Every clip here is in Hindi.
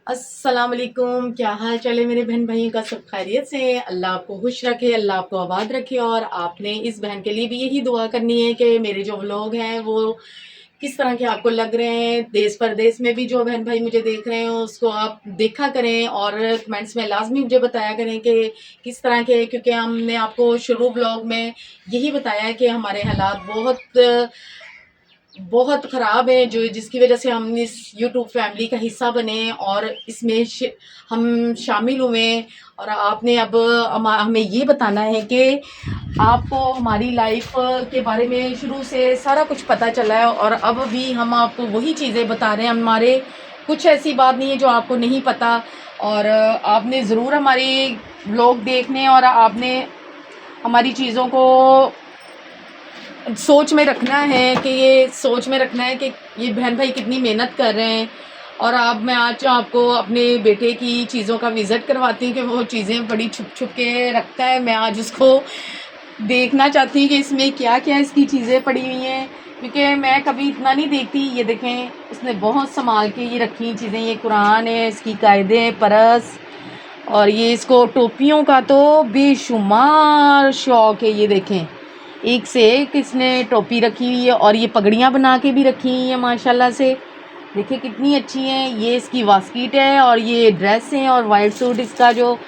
अस्सलाम वालेकुम। क्या हाल चाल है मेरे बहन भाइयों का? सब खैरियत से? अल्लाह आपको खुश रखे, अल्लाह आपको आबाद रखे। और आपने इस बहन के लिए भी यही दुआ करनी है कि मेरे जो व्लॉग हैं वो किस तरह के आपको लग रहे हैं। देश परदेश में भी जो बहन भाई मुझे देख रहे हैं उसको आप देखा करें और कमेंट्स में लाजमी मुझे बताया करें कि किस तरह के, क्योंकि हमने आपको शुरू ब्लॉग में यही बताया है कि हमारे हालात बहुत बहुत ख़राब है, जो जिसकी वजह से हम इस यूट्यूब फैमिली का हिस्सा बने और इसमें हम शामिल हुए। और आपने अब हमें ये बताना है कि आपको हमारी लाइफ के बारे में शुरू से सारा कुछ पता चला है और अब भी हम आपको वही चीज़ें बता रहे हैं। हमारे कुछ ऐसी बात नहीं है जो आपको नहीं पता। और आपने ज़रूर हमारे व्लॉग देखने और आपने हमारी चीज़ों को सोच में रखना है कि ये बहन भाई कितनी मेहनत कर रहे हैं। और अब मैं आज आपको अपने बेटे की चीज़ों का विज़िट करवाती हूँ कि वो चीज़ें बड़ी छुप छुप के रखता है। मैं आज उसको देखना चाहती हूँ कि इसमें क्या क्या इसकी चीज़ें पड़ी हुई हैं, क्योंकि मैं कभी इतना नहीं देखती। ये देखें, उसने बहुत संभाल के ये रखी चीज़ें। ये कुरान है, इसकी कायदे, परस, और ये इसको टोपियों का तो बेशुमार शौक़ है। ये देखें, एक से एक इसने टोपी रखी हुई है और ये पगड़ियाँ बना के भी रखी हुई हैं माशाल्लाह से। देखिए कितनी अच्छी हैं। ये इसकी वास्किट है और ये ड्रेस है और वाइट सूट इसका जो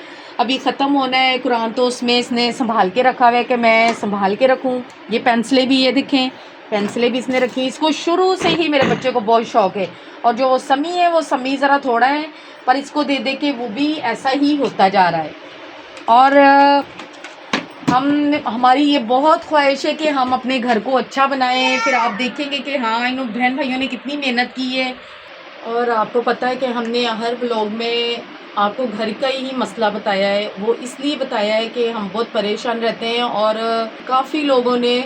अभी ख़त्म होना है कुरान, तो उसमें इसने संभाल के रखा हुआ है कि मैं संभाल के रखूं। ये पेंसिलें भी, ये देखें, पेंसिलें भी इसने रखी। इसको शुरू से ही मेरे बच्चे को बहुत शौक़ है। और जो वो समी है, वो समी ज़रा थोड़ा है, पर इसको दे दे के वो भी ऐसा ही होता जा रहा है। और हमारी ये बहुत ख्वाहिश है कि हम अपने घर को अच्छा बनाएं। फिर आप देखेंगे कि हाँ, इन बहन भाइयों ने कितनी मेहनत की है। और आपको पता है कि हमने हर ब्लॉग में आपको घर का ही मसला बताया है। वो इसलिए बताया है कि हम बहुत परेशान रहते हैं और काफ़ी लोगों ने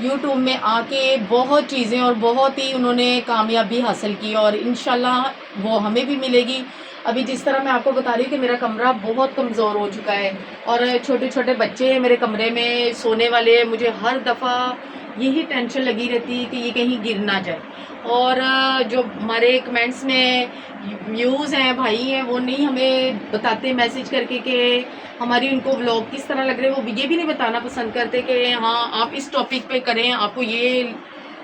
यूट्यूब में आके बहुत चीज़ें और बहुत ही उन्होंने कामयाबी हासिल की और इंशाल्लाह वो हमें भी मिलेगी। अभी जिस तरह मैं आपको बता रही हूँ कि मेरा कमरा बहुत कमज़ोर हो चुका है और छोटे छोटे बच्चे हैं मेरे कमरे में सोने वाले। मुझे हर दफ़ा यही टेंशन लगी रहती है कि ये कहीं गिर ना जाए। और जो हमारे कमेंट्स में व्यूज़ हैं, भाई हैं, वो नहीं हमें बताते मैसेज करके कि हमारी उनको व्लॉग किस तरह लग रहे हैं। वो ये भी नहीं बताना पसंद करते कि हाँ आप इस टॉपिक पे करें, आपको ये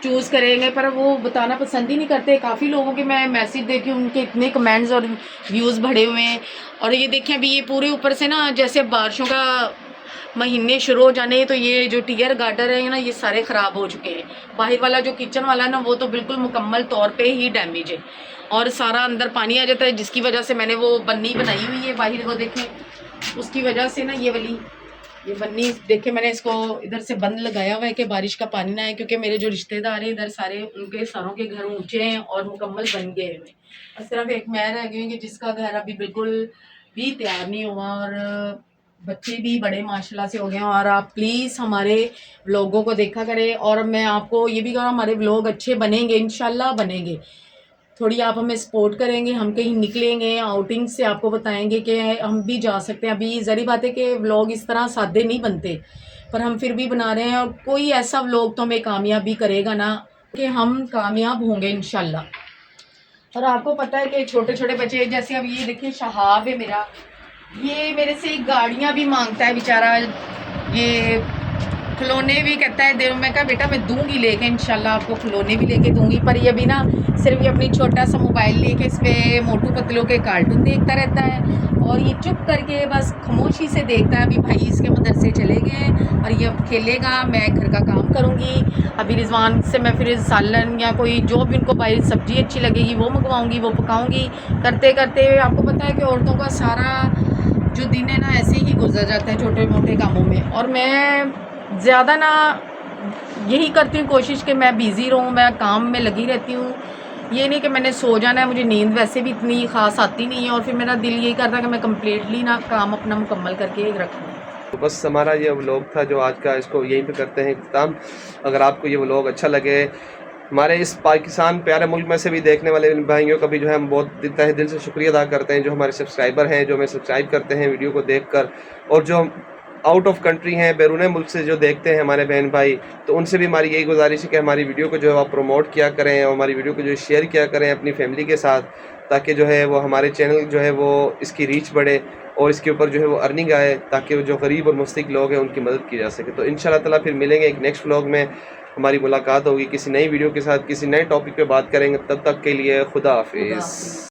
चूज़ करेंगे, पर वो बताना पसंद ही नहीं करते। काफ़ी लोगों के मैं मैसेज देखी, उनके इतने कमेंट्स और व्यूज़ बढ़े हुए हैं। और ये देखें, अभी ये पूरे ऊपर से ना, जैसे बारिशों का महीने शुरू हो जाने, तो ये जो टियर गार्डर है ना, ये सारे ख़राब हो चुके हैं। बाहर वाला जो किचन वाला है ना, वो तो बिल्कुल मुकम्मल तौर पे ही डैमेज है और सारा अंदर पानी आ जाता है, जिसकी वजह से मैंने वो बन्नी बनाई हुई है बाहर को देखें, उसकी वजह से ना ये बन्नी देखे मैंने इसको इधर से बंद लगाया हुआ है कि बारिश का पानी ना आए, क्योंकि मेरे जो रिश्तेदार हैं इधर सारे, उनके सारों के घर ऊंचे हैं और मुकम्मल बन गए हैं। और सिर्फ एक मैं रह गई हूँ कि जिसका घर अभी बिल्कुल भी तैयार नहीं हुआ और बच्चे भी बड़े माशाल्लाह से हो गए हैं। और आप प्लीज़ हमारे व्लॉगों को देखा करें और मैं आपको ये भी कहूँ, हमारे व्लॉग अच्छे बनेंगे, इंशाल्लाह बनेंगे। थोड़ी आप हमें सपोर्ट करेंगे, हम कहीं निकलेंगे आउटिंग से आपको बताएंगे कि हम भी जा सकते हैं। अभी ज़री बात है कि व्लॉग इस तरह सादे नहीं बनते, पर हम फिर भी बना रहे हैं और कोई ऐसा व्लॉग तो हमें कामयाब भी करेगा ना, कि हम कामयाब होंगे इंशाल्लाह। और आपको पता है कि छोटे छोटे बच्चे, जैसे अब ये देखिए शहाब है मेरा, ये मेरे से गाड़ियाँ भी मांगता है बेचारा, ये खिलौने भी कहता है दे। मैं कहा बेटा मैं दूंगी लेके, इंशाल्लाह आपको खिलौने भी लेके दूंगी, पर ये भी ना सिर्फ ये अपनी छोटा सा मोबाइल लेके इस पर मोटू पतलों के कार्टून देखता रहता है और ये चुप करके बस खामोशी से देखता है। अभी भाई इसके मदरसे चले गए और ये अब खेलेगा, मैं घर का काम करूँगी। अभी रिजवान से मैं फिर सालन या कोई जो भी उनको भाई सब्ज़ी अच्छी लगेगी वो मंगवाऊँगी, वो पकाऊँगी। करते करते आपको पता है कि औरतों का सारा जो दिन है ना ऐसे ही गुजर जाता है छोटे मोटे कामों में। और मैं ज़्यादा ना यही करती हूँ कोशिश कि मैं बिज़ी रहूँ, मैं काम में लगी रहती हूँ। ये नहीं कि मैंने सो जाना है, मुझे नींद वैसे भी इतनी ख़ास आती नहीं है और फिर मेरा दिल यही करता है कि मैं कम्प्लीटली ना काम अपना मुकम्मल करके रखूँ। तो बस हमारा ये व्लॉग था जो आज का, इसको यहीं पे करते हैं इख्तिताम। अगर आपको ये व्लॉग अच्छा लगे, हमारे इस पाकिस्तान प्यारे मुल्क में से भी देखने वाले भाइयों का भी जो है हम बहुत तहे दिल से शुक्रिया अदा करते हैं, जो हमारे सब्सक्राइबर हैं, जो हमें सब्सक्राइब करते हैं वीडियो को देखकर, और जो आउट ऑफ कंट्री हैं, बैरून मुल्क से जो देखते हैं हमारे बहन भाई, तो उनसे भी हमारी यही गुजारिश है कि हमारी वीडियो को जो है आप प्रमोट किया करें और हमारी वीडियो को जो शेयर किया करें अपनी फैमिली के साथ, ताकि जो है वो हमारे चैनल जो है वो इसकी रीच बढ़े और इसके ऊपर जो है वो अर्निंग आए, ताकि वो जो गरीब और मुस्तक लोग हैं उनकी मदद की जा सके। तो इंशाल्लाह ताला फिर मिलेंगे एक नेक्स्ट व्लॉग में, हमारी मुलाकात होगी किसी नई वीडियो के साथ, किसी नए टॉपिक पे बात करेंगे। तब तक के लिए खुदा खुदा हाफिज़। हाफिज़।